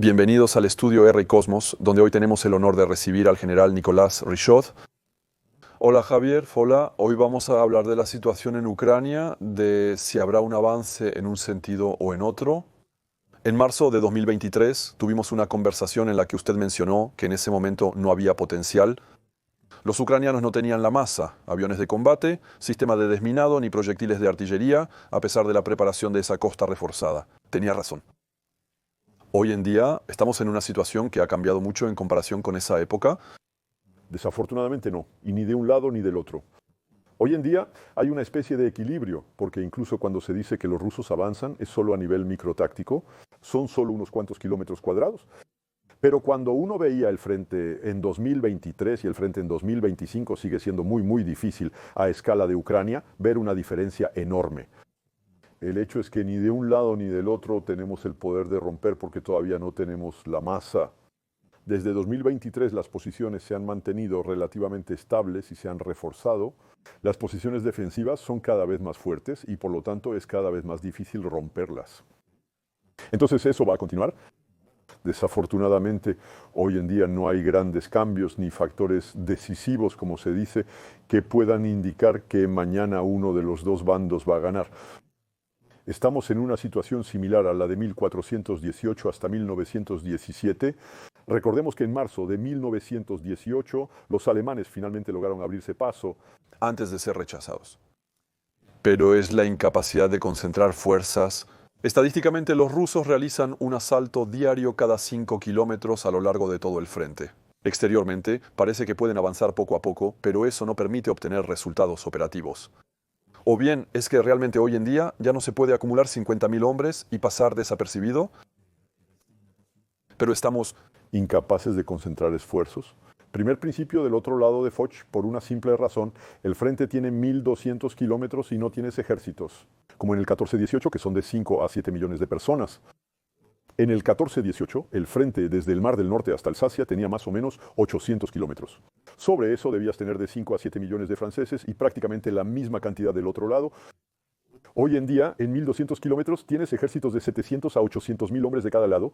Bienvenidos al estudio R Cosmos, donde hoy tenemos el honor de recibir al general Nicolás Richaud. Hola Javier, hola. Hoy vamos a hablar de la situación en Ucrania, de si habrá un avance en un sentido o en otro. En marzo de 2023 tuvimos una conversación en la que usted mencionó que en ese momento no había potencial. Los ucranianos no tenían la masa, aviones de combate, sistema de desminado ni proyectiles de artillería, a pesar de la preparación de esa costa reforzada. Tenía razón. Hoy en día estamos en una situación que ha cambiado mucho en comparación con esa época. Desafortunadamente no, y ni de un lado ni del otro. Hoy en día hay una especie de equilibrio, porque incluso cuando se dice que los rusos avanzan es solo a nivel microtáctico, son solo unos cuantos kilómetros cuadrados. Pero cuando uno veía el frente en 2023 y el frente en 2025 sigue siendo muy difícil a escala de Ucrania ver una diferencia enorme. El hecho es que ni de un lado ni del otro tenemos el poder de romper porque todavía no tenemos la masa. Desde 2023 las posiciones se han mantenido relativamente estables y se han reforzado. Las posiciones defensivas son cada vez más fuertes y por lo tanto es cada vez más difícil romperlas. Entonces eso va a continuar. Desafortunadamente hoy en día no hay grandes cambios ni factores decisivos, como se dice, que puedan indicar que mañana uno de los dos bandos va a ganar. Estamos en una situación similar a la de 1418 hasta 1917. Recordemos que en marzo de 1918 los alemanes finalmente lograron abrirse paso Antes de ser rechazados. Pero es la incapacidad de concentrar fuerzas. Estadísticamente, los rusos realizan un asalto diario cada 5 kilómetros a lo largo de todo el frente. Exteriormente, parece que pueden avanzar poco a poco, pero eso no permite obtener resultados operativos. O bien es que realmente hoy en día ya no se puede acumular 50.000 hombres y pasar desapercibido, pero estamos incapaces de concentrar esfuerzos. Primer principio del otro lado de Foch, por una simple razón, el frente tiene 1.200 kilómetros y no tienes ejércitos, como en el 14-18, que son de 5 a 7 millones de personas. En el 14-18, el frente desde el Mar del Norte hasta Alsacia tenía más o menos 800 kilómetros. Sobre eso debías tener de 5 a 7 millones de franceses y prácticamente la misma cantidad del otro lado. Hoy en día, en 1.200 kilómetros, tienes ejércitos de 700 a 800.000 hombres de cada lado.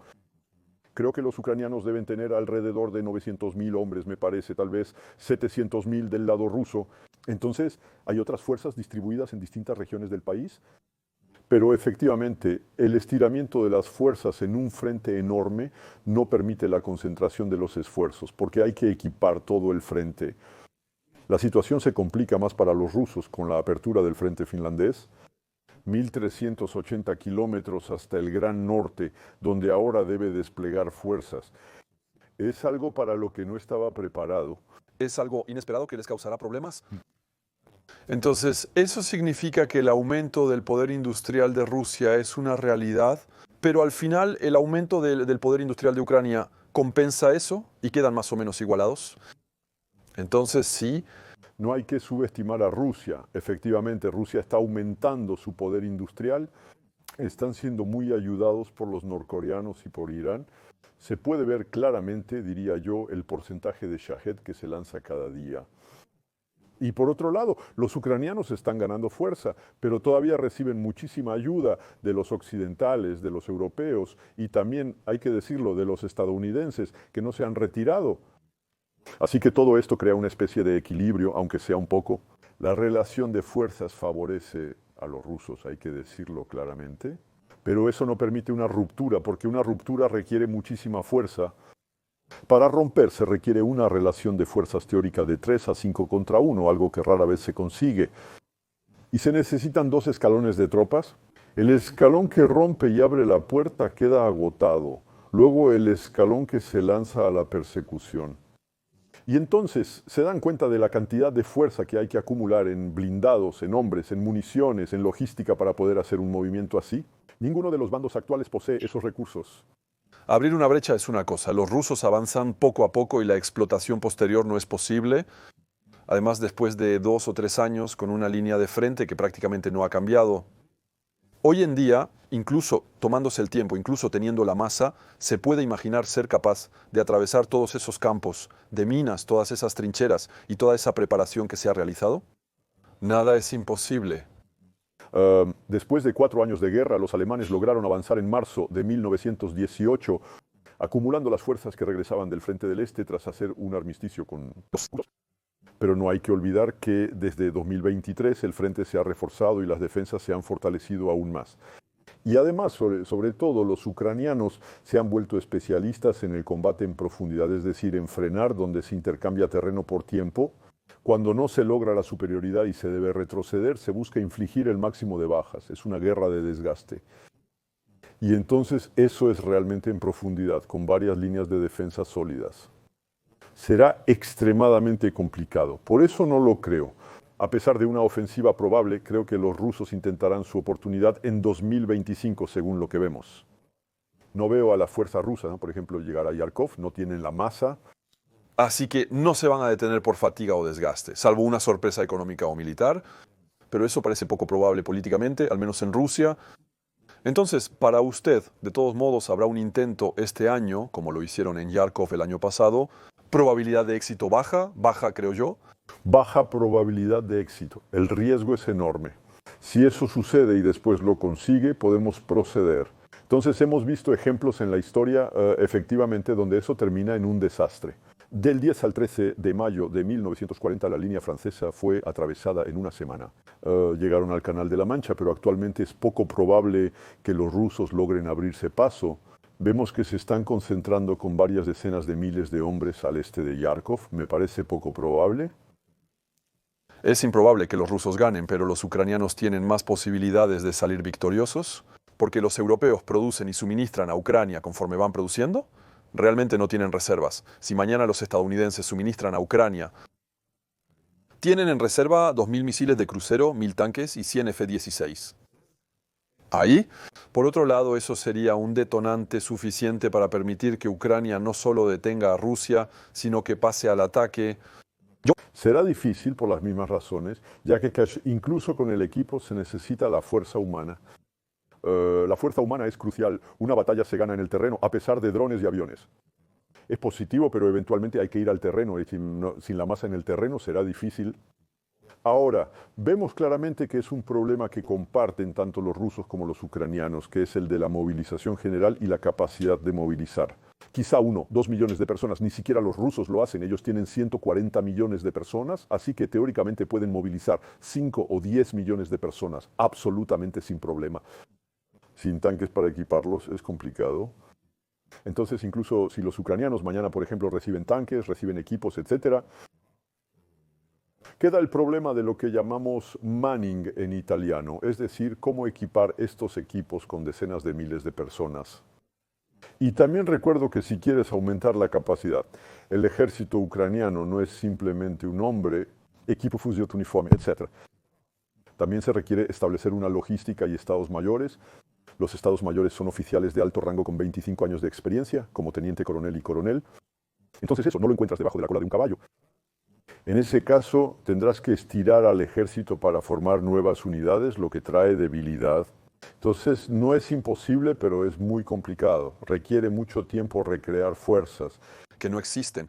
Creo que los ucranianos deben tener alrededor de 900.000 hombres, me parece, tal vez 700.000 del lado ruso. Entonces, hay otras fuerzas distribuidas en distintas regiones del país, pero efectivamente el estiramiento de las fuerzas en un frente enorme no permite la concentración de los esfuerzos, porque hay que equipar todo el frente. La situación se complica más para los rusos con la apertura del frente finlandés. 1.380 kilómetros hasta el Gran Norte, donde ahora debe desplegar fuerzas. Es algo para lo que no estaba preparado. ¿Es algo inesperado que les causará problemas? Entonces, ¿eso significa que el aumento del poder industrial de Rusia es una realidad, pero al final el aumento del poder industrial de Ucrania compensa eso y quedan más o menos igualados? Entonces, sí. No hay que subestimar a Rusia. Efectivamente, Rusia está aumentando su poder industrial. Están siendo muy ayudados por los norcoreanos y por Irán. Se puede ver claramente, diría yo, el porcentaje de Shahed que se lanza cada día. Y por otro lado, los ucranianos están ganando fuerza, pero todavía reciben muchísima ayuda de los occidentales, de los europeos y también, hay que decirlo, de los estadounidenses, que no se han retirado. Así que todo esto crea una especie de equilibrio, aunque sea un poco. La relación de fuerzas favorece a los rusos, hay que decirlo claramente, pero eso no permite una ruptura, porque una ruptura requiere muchísima fuerza. Para romper se requiere una relación de fuerzas teórica de 3 a 5 contra 1, algo que rara vez se consigue. Y se necesitan 2 escalones de tropas. El escalón que rompe y abre la puerta queda agotado. Luego el escalón que se lanza a la persecución. Y entonces se dan cuenta de la cantidad de fuerza que hay que acumular en blindados, en hombres, en municiones, en logística para poder hacer un movimiento así. Ninguno de los bandos actuales posee esos recursos. Abrir una brecha es una cosa. Los rusos avanzan poco a poco y la explotación posterior no es posible. Además, después de 2 o 3 años con una línea de frente que prácticamente no ha cambiado. Hoy en día, incluso tomándose el tiempo, incluso teniendo la masa, se puede imaginar ser capaz de atravesar todos esos campos de minas, todas esas trincheras y toda esa preparación que se ha realizado. Nada es imposible. Después de 4 años de guerra, los alemanes lograron avanzar en marzo de 1918 acumulando las fuerzas que regresaban del frente del este tras hacer un armisticio con los rusos. Pero no hay que olvidar que desde 2023 el frente se ha reforzado y las defensas se han fortalecido aún más. Y además, sobre todo, los ucranianos se han vuelto especialistas en el combate en profundidad, es decir, en frenar donde se intercambia terreno por tiempo. Cuando no se logra la superioridad y se debe retroceder, se busca infligir el máximo de bajas. Es una guerra de desgaste. Y entonces eso es realmente en profundidad, con varias líneas de defensa sólidas. Será extremadamente complicado. Por eso no lo creo. A pesar de una ofensiva probable, creo que los rusos intentarán su oportunidad en 2025, según lo que vemos. No veo a la fuerza rusa, ¿no? Por ejemplo, llegar a Yarkov, no tienen la masa. Así que no se van a detener por fatiga o desgaste, salvo una sorpresa económica o militar, pero eso parece poco probable políticamente, al menos en Rusia. Entonces, para usted, de todos modos, habrá un intento este año, como lo hicieron en Yarkov el año pasado. Probabilidad de éxito baja, creo yo. Baja probabilidad de éxito. El riesgo es enorme. Si eso sucede y después lo consigue, podemos proceder. Entonces hemos visto ejemplos en la historia, efectivamente, donde eso termina en un desastre. Del 10 al 13 de mayo de 1940 la línea francesa fue atravesada en una semana. Llegaron al Canal de la Mancha, pero actualmente es poco probable que los rusos logren abrirse paso. Vemos que se están concentrando con varias decenas de miles de hombres al este de Yarkov. Me parece poco probable. Es improbable que los rusos ganen, pero los ucranianos tienen más posibilidades de salir victoriosos, porque los europeos producen y suministran a Ucrania conforme van produciendo. Realmente no tienen reservas. Si mañana los estadounidenses suministran a Ucrania, tienen en reserva 2.000 misiles de crucero, 1.000 tanques y 100 F-16. Ahí, por otro lado, eso sería un detonante suficiente para permitir que Ucrania no solo detenga a Rusia, sino que pase al ataque. Será difícil por las mismas razones, ya que incluso con el equipo se necesita la fuerza humana. La fuerza humana es crucial. Una batalla se gana en el terreno a pesar de drones y aviones. Es positivo, pero eventualmente hay que ir al terreno y sin la masa en el terreno será difícil. Ahora, vemos claramente que es un problema que comparten tanto los rusos como los ucranianos, que es el de la movilización general y la capacidad de movilizar. Quizá 1, 2 millones de personas, ni siquiera los rusos lo hacen, ellos tienen 140 millones de personas, así que teóricamente pueden movilizar 5 o 10 millones de personas, absolutamente sin problema. Sin tanques para equiparlos es complicado. Entonces, incluso si los ucranianos mañana, por ejemplo, reciben tanques, reciben equipos, etc., queda el problema de lo que llamamos manning en italiano, es decir, cómo equipar estos equipos con decenas de miles de personas. Y también recuerdo que si quieres aumentar la capacidad, el ejército ucraniano no es simplemente un hombre, equipo, fusil, uniforme, etc. También se requiere establecer una logística y estados mayores. Los estados mayores son oficiales de alto rango con 25 años de experiencia, como teniente coronel y coronel. Entonces eso no lo encuentras debajo de la cola de un caballo. En ese caso tendrás que estirar al ejército para formar nuevas unidades, lo que trae debilidad. Entonces no es imposible, pero es muy complicado. Requiere mucho tiempo recrear fuerzas que no existen.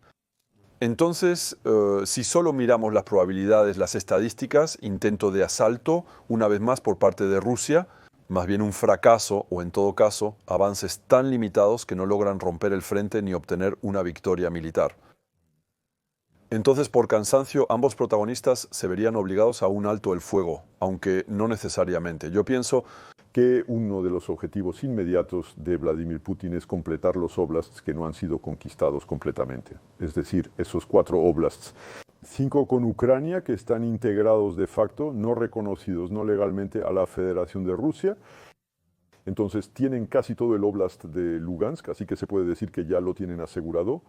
Entonces, si solo miramos las probabilidades, las estadísticas, intento de asalto, una vez más por parte de Rusia, más bien un fracaso o en todo caso avances tan limitados que no logran romper el frente ni obtener una victoria militar. Entonces, por cansancio, ambos protagonistas se verían obligados a un alto el fuego, aunque no necesariamente. Yo pienso que uno de los objetivos inmediatos de Vladimir Putin es completar los oblasts que no han sido conquistados completamente. Es decir, esos 4 oblasts. 5 con Ucrania, que están integrados de facto, no reconocidos no legalmente a la Federación de Rusia. Entonces tienen casi todo el oblast de Lugansk, así que se puede decir que ya lo tienen asegurado.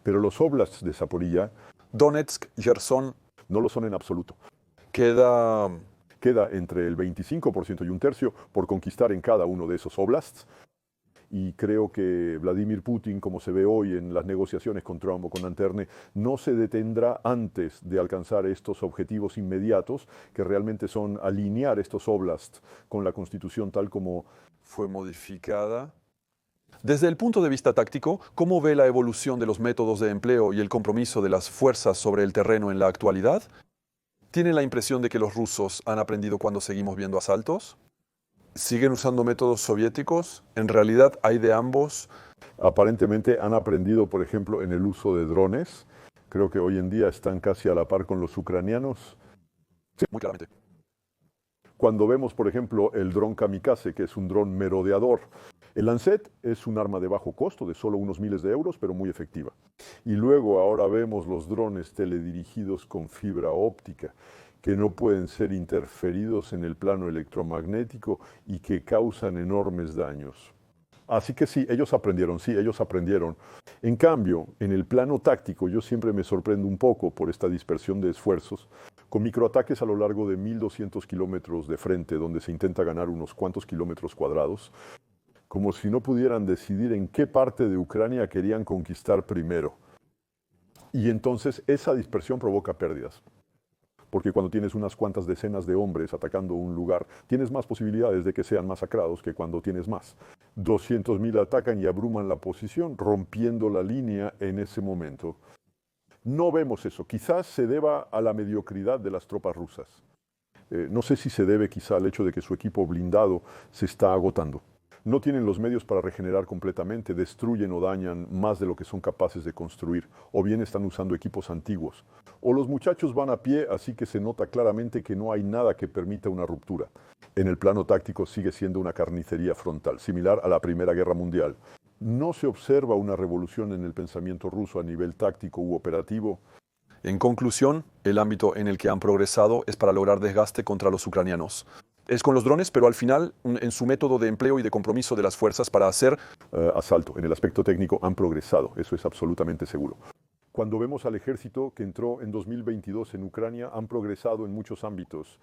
Pero los oblasts de Zaporilla, Donetsk, Gerson, no lo son en absoluto. Queda entre el 25% y un tercio por conquistar en cada uno de esos oblasts. Y creo que Vladimir Putin, como se ve hoy en las negociaciones con Trump o con Anterne, no se detendrá antes de alcanzar estos objetivos inmediatos, que realmente son alinear estos oblasts con la Constitución tal como fue modificada. Desde el punto de vista táctico, ¿cómo ve la evolución de los métodos de empleo y el compromiso de las fuerzas sobre el terreno en la actualidad? ¿Tiene la impresión de que los rusos han aprendido cuando seguimos viendo asaltos? ¿Siguen usando métodos soviéticos? En realidad hay de ambos. Aparentemente han aprendido, por ejemplo, en el uso de drones. Creo que hoy en día están casi a la par con los ucranianos. Sí, muy claramente. Cuando vemos, por ejemplo, el dron kamikaze, que es un dron merodeador, el Lancet es un arma de bajo costo, de solo unos miles de euros, pero muy efectiva. Y luego ahora vemos los drones teledirigidos con fibra óptica, que no pueden ser interferidos en el plano electromagnético y que causan enormes daños. Así que sí, ellos aprendieron, sí, ellos aprendieron. En cambio, en el plano táctico, yo siempre me sorprendo un poco por esta dispersión de esfuerzos, con microataques a lo largo de 1.200 kilómetros de frente, donde se intenta ganar unos cuantos kilómetros cuadrados, como si no pudieran decidir en qué parte de Ucrania querían conquistar primero. Y entonces esa dispersión provoca pérdidas. Porque cuando tienes unas cuantas decenas de hombres atacando un lugar, tienes más posibilidades de que sean masacrados que cuando tienes más. 200.000 atacan y abruman la posición, rompiendo la línea en ese momento. No vemos eso. Quizás se deba a la mediocridad de las tropas rusas. No sé si se debe quizá al hecho de que su equipo blindado se está agotando. No tienen los medios para regenerar completamente, destruyen o dañan más de lo que son capaces de construir, o bien están usando equipos antiguos. O los muchachos van a pie, así que se nota claramente que no hay nada que permita una ruptura. En el plano táctico sigue siendo una carnicería frontal, similar a la Primera Guerra Mundial. No se observa una revolución en el pensamiento ruso a nivel táctico u operativo. En conclusión, el ámbito en el que han progresado es para lograr desgaste contra los ucranianos. Es con los drones, pero al final, en su método de empleo y de compromiso de las fuerzas para hacer asalto. En el aspecto técnico han progresado, eso es absolutamente seguro. Cuando vemos al ejército que entró en 2022 en Ucrania, han progresado en muchos ámbitos.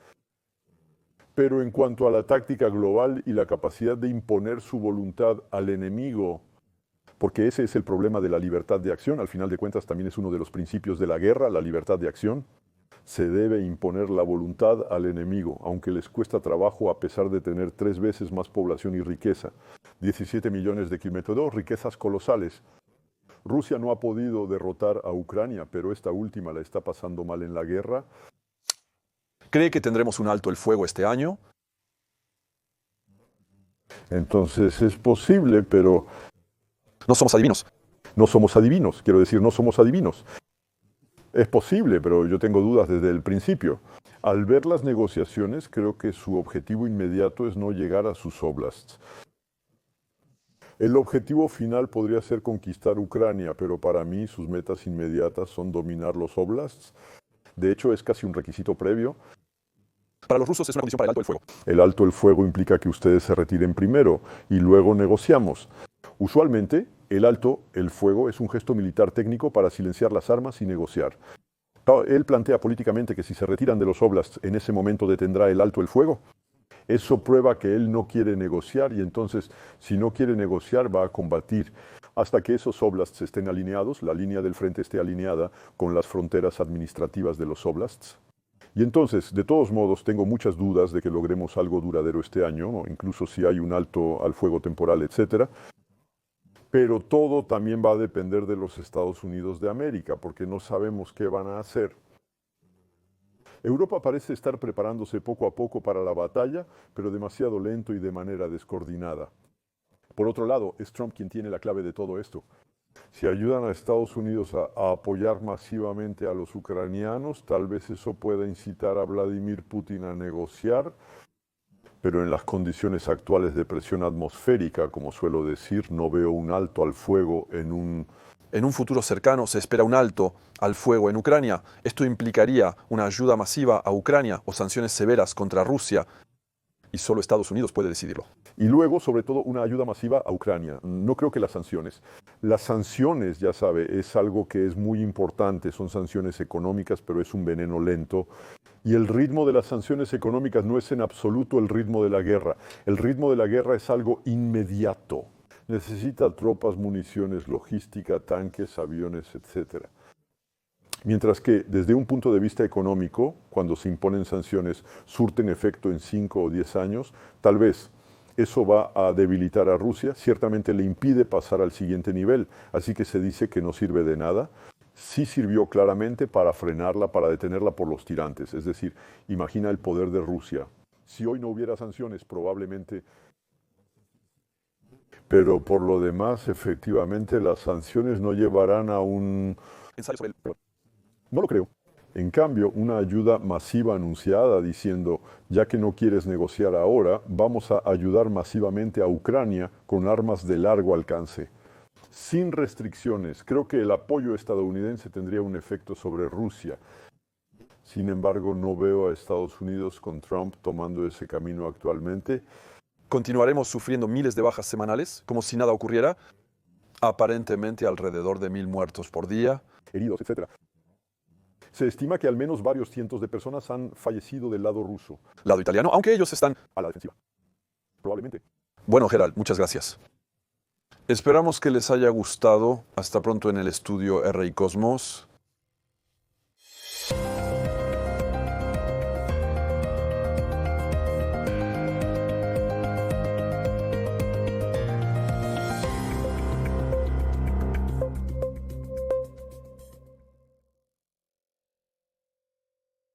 Pero en cuanto a la táctica global y la capacidad de imponer su voluntad al enemigo, porque ese es el problema de la libertad de acción, al final de cuentas también es uno de los principios de la guerra, la libertad de acción. Se debe imponer la voluntad al enemigo, aunque les cuesta trabajo a pesar de tener 3 veces más población y riqueza. 17 millones de kilómetros, riquezas colosales. Rusia no ha podido derrotar a Ucrania, pero esta última la está pasando mal en la guerra. ¿Cree que tendremos un alto el fuego este año? Entonces es posible, pero No somos adivinos. no somos adivinos. Quiero decir, no somos adivinos. Es posible, pero yo tengo dudas desde el principio. Al ver las negociaciones, creo que su objetivo inmediato es no llegar a sus oblasts. El objetivo final podría ser conquistar Ucrania, pero para mí sus metas inmediatas son dominar los oblasts. De hecho, es casi un requisito previo. Para los rusos es una condición para el alto el fuego. El alto el fuego implica que ustedes se retiren primero y luego negociamos. Usualmente, el alto el fuego es un gesto militar técnico para silenciar las armas y negociar. Él plantea políticamente que si se retiran de los oblasts, en ese momento detendrá el alto el fuego. Eso prueba que él no quiere negociar y entonces, si no quiere negociar, va a combatir. Hasta que esos oblasts estén alineados, la línea del frente esté alineada con las fronteras administrativas de los oblasts. Y entonces, de todos modos, tengo muchas dudas de que logremos algo duradero este año, ¿no? Incluso si hay un alto al fuego temporal, etc. Pero todo también va a depender de los Estados Unidos de América, porque no sabemos qué van a hacer. Europa parece estar preparándose poco a poco para la batalla, pero demasiado lento y de manera descoordinada. Por otro lado, es Trump quien tiene la clave de todo esto. Si ayudan a Estados Unidos a apoyar masivamente a los ucranianos, tal vez eso pueda incitar a Vladimir Putin a negociar, pero en las condiciones actuales de presión atmosférica, como suelo decir, no veo un alto al fuego en un futuro cercano se espera un alto al fuego en Ucrania. Esto implicaría una ayuda masiva a Ucrania o sanciones severas contra Rusia. Y solo Estados Unidos puede decidirlo. Y luego, sobre todo, una ayuda masiva a Ucrania. No creo que las sanciones. Las sanciones, ya sabe, es algo que es muy importante. Son sanciones económicas, pero es un veneno lento. Y el ritmo de las sanciones económicas no es en absoluto el ritmo de la guerra. El ritmo de la guerra es algo inmediato. Necesita tropas, municiones, logística, tanques, aviones, etc. Mientras que desde un punto de vista económico, cuando se imponen sanciones, surten efecto en 5 o 10 años, tal vez eso va a debilitar a Rusia, ciertamente le impide pasar al siguiente nivel, así que se dice que no sirve de nada. Sí sirvió claramente para frenarla, para detenerla por los tirantes, es decir, imagina el poder de Rusia. Si hoy no hubiera sanciones, probablemente Pero por lo demás, efectivamente, las sanciones no llevarán a un... ensayo sobre el... No lo creo. En cambio, una ayuda masiva anunciada diciendo, ya que no quieres negociar ahora, vamos a ayudar masivamente a Ucrania con armas de largo alcance. Sin restricciones, creo que el apoyo estadounidense tendría un efecto sobre Rusia. Sin embargo, no veo a Estados Unidos con Trump tomando ese camino actualmente. Continuaremos sufriendo miles de bajas semanales, como si nada ocurriera, aparentemente alrededor de 1.000 muertos por día. Heridos, etc. Se estima que al menos varios cientos de personas han fallecido del lado ruso. Lado italiano, aunque ellos están... A la defensiva. Probablemente. Bueno, Gerald, muchas gracias. Esperamos que les haya gustado. Hasta pronto en el estudio RI Cosmos.